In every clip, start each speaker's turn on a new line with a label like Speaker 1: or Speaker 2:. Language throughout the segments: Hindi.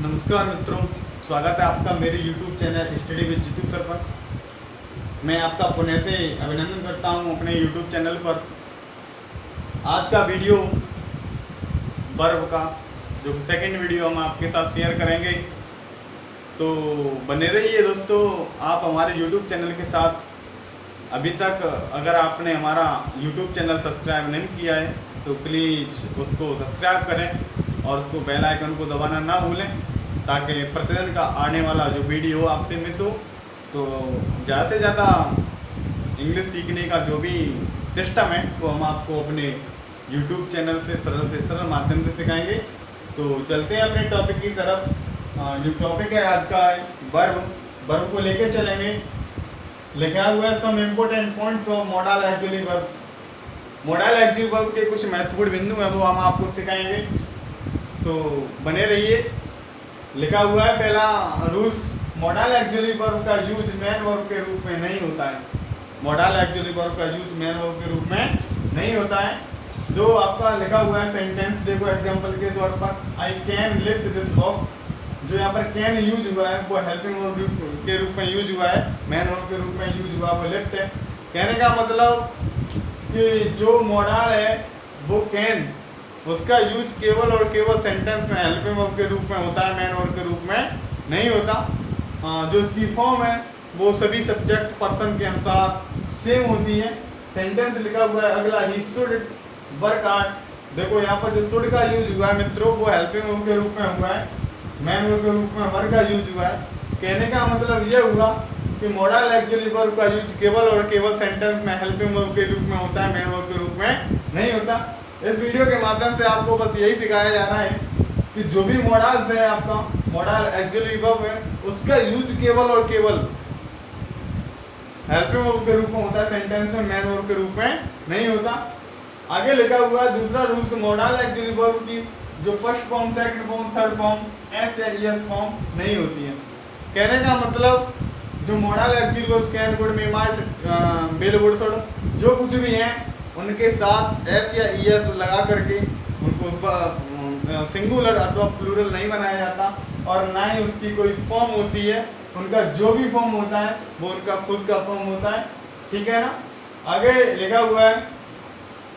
Speaker 1: नमस्कार मित्रों, स्वागत है आपका मेरे YouTube channel study with Jeetu sir पर। मैं आपका पुणे से अभिनंदन करता हूं अपने YouTube चैनल पर। आज का वीडियो वर्ब का जो सेकंड वीडियो हम आपके साथ शेयर करेंगे, तो बने रहिए दोस्तों। आप हमारे YouTube चैनल के साथ अभी तक अगर आपने हमारा YouTube चैनल सब्सक्राइब नहीं किया है तो प्लीज़ उसको सब्सक्राइब करें और उसको बेल आइकन को दबाना ना भूलें, ताकि प्रतिदिन का आने वाला जो वीडियो आपसे मिस हो। तो ज़्यादा से ज़्यादा इंग्लिश सीखने का जो भी सिस्टम है वो हम आपको अपने YouTube चैनल से सरल माध्यम से सिखाएंगे। तो चलते हैं अपने टॉपिक की तरफ। जो टॉपिक है आज का है वर्ब को लेके चलेंगे। लिखा हुआ है some important points of modal actually verbs. Modal actually verb के कुछ महत्वपूर्ण बिंदु हैं वो हम आपको सिखाएंगे, तो बने रहिए। लिखा हुआ है पहला रूल्स, मॉडल एक्चुअली वर्ब का यूज मेन वर्ब के रूप में नहीं होता है। मॉडल एक्चुअली वर्ब का यूज मेन वर्ब के रूप में नहीं होता है। जो आपका लिखा हुआ है सेंटेंस देखो, एग्जांपल के तौर पर I can lift this box. जो यहाँ पर कैन यूज हुआ है वो हेल्पिंग वर्ब के रूप में यूज हुआ है, मेन वर्ब के रूप में यूज हुआ वो लिफ्ट है। कहने का मतलब कि जो मॉडल है वो कैन, उसका यूज केवल और केवल सेंटेंस में हेल्पिंग वर्ब के रूप में होता है, मेन वर्ब के रूप में नहीं होता। जो इसकी फॉर्म है वो सभी सब्जेक्ट पर्सन के अनुसार सेम होती है। सेंटेंस लिखा हुआ है अगला, ही शुड वर्क हार्ड। देखो यहाँ पर जो शुड का यूज हुआ है मित्रों वो हेल्पिंग वर्ब के रूप में हुआ है, मेन वर्ब के रूप में वर्क का यूज हुआ है। कहने का मतलब ये हुआ कि मॉडल एक्चुअली वर्ब का यूज केवल और केवल सेंटेंस में हेल्पिंग वर्ब के रूप में होता है, मेन वर्ब के रूप में नहीं होता। इस वीडियो के माध्यम से आपको बस यही सिखाया जा रहा है कि जो भी मॉडल्स है, आपका मॉडल एक्चुअली वर्ब है, उसका यूज केवल और केवल हेल्पिंग वर्ब के रूप में होता है, सेंटेंस में मेन वर्ब के रूप में नहीं होता। आगे लिखा हुआ है दूसरा रूल्स, मॉडल एक्चुअली वर्ब की जो first form, second form, third form, S या ईएस फॉर्म नहीं होती है। कहने का मतलब जो model actually verbs can, could, may, might, will, would, should, जो कुछ भी हैं उनके साथ एस या ईएस लगा करके उनको सिंगुलर अथवा प्लूरल नहीं बनाया जाता, और ना ही उसकी कोई फॉर्म होती है। उनका जो भी फॉर्म होता है वो उनका खुद का फॉर्म होता है, ठीक है ना। आगे लिखा हुआ है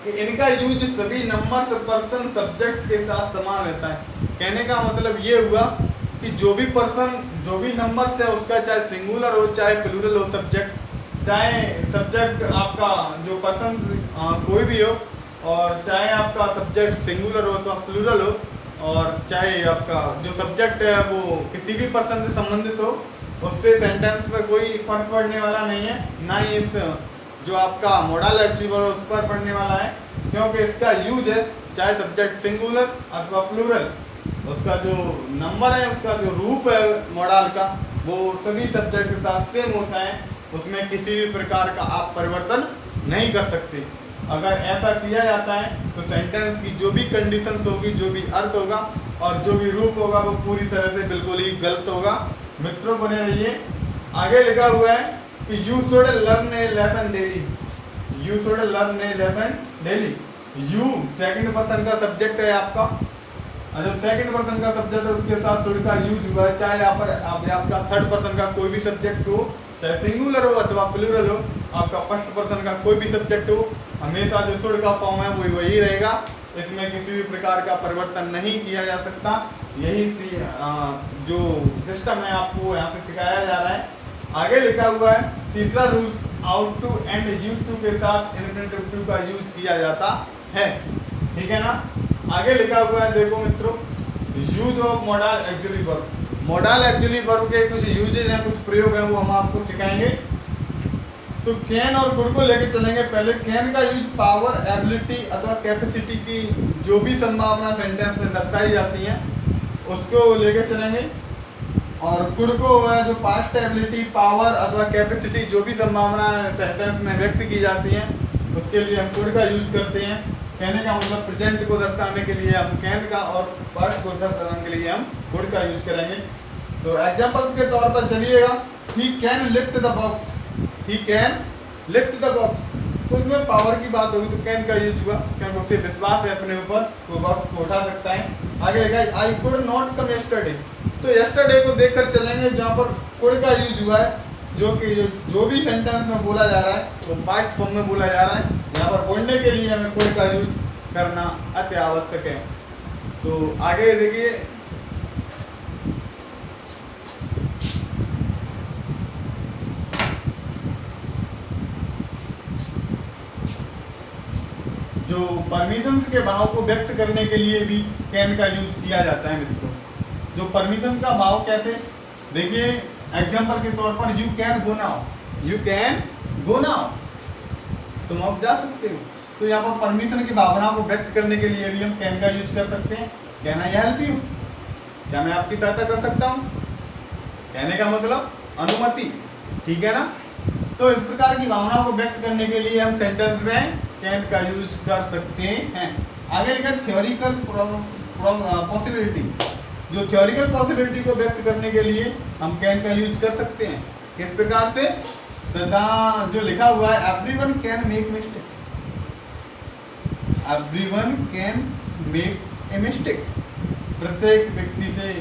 Speaker 1: कि इनका यूज सभी नंबर्स, पर्सन, सब्जेक्ट्स के साथ समान रहता है। कहने का मतलब ये हुआ कि जो भी पर्सन, जो भी नंबर्स है उसका चाहे सिंगुलर हो चाहे प्लूरल हो सब्जेक्ट, चाहे सब्जेक्ट आपका जो पर्सन कोई भी हो, और चाहे आपका सब्जेक्ट सिंगुलर हो तो प्लूरल हो, और चाहे आपका जो सब्जेक्ट है वो किसी भी पर्सन से संबंधित हो, उससे सेंटेंस पर कोई फर्क पड़ने वाला नहीं है, ना ही इस जो आपका मॉडल एक्चुअली वर्ब उस पर पड़ने वाला है, क्योंकि इसका यूज है चाहे सब्जेक्ट सिंगुलर अथवा प्लूरल, उसका जो नंबर है, उसका जो रूप है मॉडल का, वो सभी सब्जेक्ट के साथ सेम होता है। उसमें किसी भी प्रकार का आप परिवर्तन नहीं कर सकते। अगर ऐसा किया जाता है तो सेंटेंस की जो भी कंडीशंस होगी, जो भी अर्थ होगा और जो भी रूप होगा वो पूरी तरह से बिल्कुल ही गलत होगा। मित्रों बने रहिए। आगे लिखा हुआ है कि you should learn A lesson daily. You should learn A lesson daily. You second person का सब्जेक्ट है आपका, जो सेकंड पर्सन का सब्जेक्ट है उसके साथ शुड का यूज हुआ है, चाहे यहाँ पर आपका थर्ड पर्सन का कोई भी सब्जेक्ट हो, चाहे सिंगुलर हो अथवा प्लूरल हो, आपका फर्स्ट पर्सन का कोई भी सब्जेक्ट हो, हमेशा जो शुड का फॉर्म है वो वही रहेगा। इसमें किसी भी प्रकार का परिवर्तन नहीं किया जा सकता। यही जो सिस्टम है आपको यहाँ से सिखाया जा रहा है। आगे लिखा हुआ है तीसरा rules, ought to and use to के साथ इन्फिनिटिव टू का यूज किया जाता है, ठीक है ना। आगे लिखा हुआ है देखो मित्रों, use of modal actually verb. Model actually verb के कुछ यूजेज हैं, कुछ प्रयोग हैं, वो हम आपको सिखाएंगे। तो कैन और कुड को लेके चलेंगे। पहले कैन का यूज पावर, एबिलिटी अथवा कैपेसिटी की जो भी संभावना सेंटेंस में दर्शाई जाती है उसको लेके चलेंगे, और कुड को है जो पास्ट एबिलिटी, पावर अथवा कैपेसिटी जो भी संभावना सेंटेंस में व्यक्त की जाती है उसके लिए हम कुड का यूज करते हैं। कहने का मतलब प्रेजेंट को दर्शाने के लिए हम कैन का, और पास्ट को दर्शाने के लिए हम कुड का यूज करेंगे। तो एग्जांपल्स के तौर पर चलिएगा, he can lift the box. He can lift the box, तो उसमें पावर की बात होगी तो कैन का यूज हुआ, क्योंकि उसे विश्वास है अपने ऊपर, वो बॉक्स को उठा सकता है। आगे लिखा I could not come yesterday. तो यस्टरडे को देखकर चलेंगे जहाँ पर कुड का यूज हुआ है, जो कि जो भी सेंटेंस में बोला जा रहा है वो पास्ट फॉर्म में बोला जा रहा है। यहाँ पर बोलने के लिए हमें कुड का यूज करना अति आवश्यक है। तो आगे देखिए, जो परमिशंस के भाव को व्यक्त करने के लिए भी कैन का यूज किया जाता है मित्रों। जो परमिशन का भाव कैसे, देखिए एग्जांपल के तौर पर you can go now, you can go now, तुम अब जा सकते हो। तो यहाँ पर परमिशन की भावना को व्यक्त करने के लिए भी हम कैन का यूज कर सकते हैं। कैन आई हेल्प यू, क्या मैं आपकी सहायता कर सकता हूँ। कहने का मतलब अनुमति, ठीक है ना। तो इस प्रकार की भावना को व्यक्त करने के लिए हम सेंटेंस में कैन का यूज कर सकते हैं। आगे लिखा थ्योरिकल पॉसिबिलिटी, जो थ्योरिकल पॉसिबिलिटी को व्यक्त करने के लिए हम कैन का यूज कर सकते हैं। किस प्रकार से, तथा जो लिखा हुआ है everyone can make mistake, everyone can make a mistake, प्रत्येक व्यक्ति से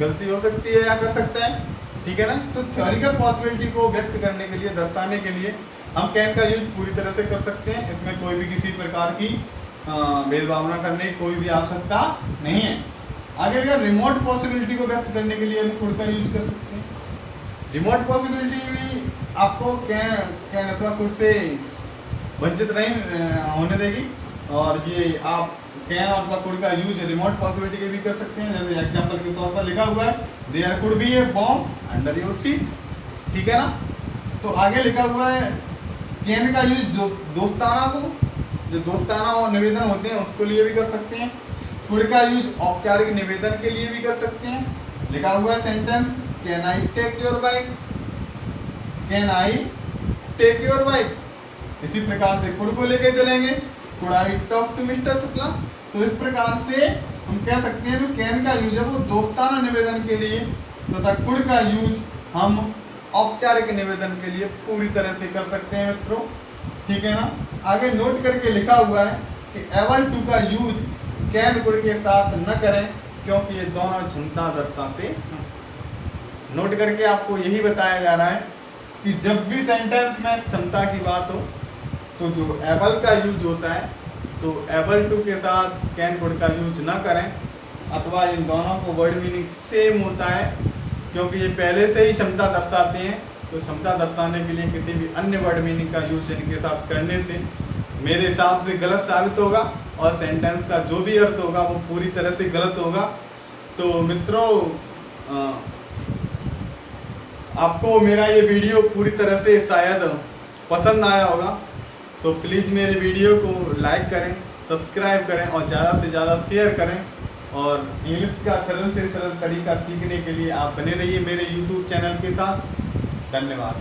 Speaker 1: गलती हो सकती है या कर सकता है, ठीक है ना। तो थ्योरिकल पॉसिबिलिटी को व्यक्त करने के लिए, दर्शाने के लिए हम कैन का यूज पूरी तरह से कर सकते हैं। इसमें कोई भी किसी प्रकार की भेदभावना करने की कोई भी आवश्यकता नहीं है। आगे लिखा रिमोट पॉसिबिलिटी को व्यक्त करने के लिए हम कुड का यूज कर सकते हैं। रिमोट पॉसिबिलिटी भी आपको कैन अथवा कुड से वंचित नहीं होने देगी, और ये आप कैन और कुड का यूज रिमोट पॉसिबिलिटी के भी कर सकते हैं। जैसे एग्जांपल के तौर पर लिखा हुआ है there could be a bomb under your seat, ठीक है ना। तो आगे लिखा हुआ है कैन का यूज दोस्ताना को, जो दोस्ताना और निवेदन होते हैं उसके लिए भी कर सकते हैं। कुड का यूज औपचारिक निवेदन के लिए भी कर सकते हैं। लिखा हुआ है sentence can I take your bike, can I take your bike. इसी प्रकार से कुड को लेके चलेंगे, could I talk to mister Shukla. तो इस प्रकार से हम कह सकते हैं जो कैन का यूज है वो दोस्ताना निवेदन के लिए, तथा कुड का यूज हम औपचारिक निवेदन के लिए पूरी तरह से कर सकते हैं मित्रों, ठीक है ना। आगे नोट करके लिखा हुआ है कि एबल टू का यूज कैन कुड के साथ न करें, क्योंकि ये दोनों क्षमता दर्शाते हैं। नोट करके आपको यही बताया जा रहा है कि जब भी सेंटेंस में क्षमता की बात हो तो जो एबल का यूज होता है तो एबल टू के साथ कैन कुड का यूज न करें, अथवा इन दोनों को वर्ड मीनिंग सेम होता है, क्योंकि ये पहले से ही क्षमता दर्शाते हैं। तो क्षमता दर्शाने के लिए किसी भी अन्य वर्ड मीनिंग का यूज इनके साथ करने से मेरे हिसाब से गलत साबित होगा, और सेंटेंस का जो भी अर्थ होगा वो पूरी तरह से गलत होगा। तो मित्रों आपको मेरा ये वीडियो पूरी तरह से शायद पसंद आया होगा, तो प्लीज़ मेरे वीडियो को लाइक करें, सब्सक्राइब करें और ज़्यादा से ज़्यादा शेयर करें। और इंग्लिश का सरल से सरल तरीका सीखने के लिए आप बने रहिए मेरे YouTube चैनल के साथ। धन्यवाद।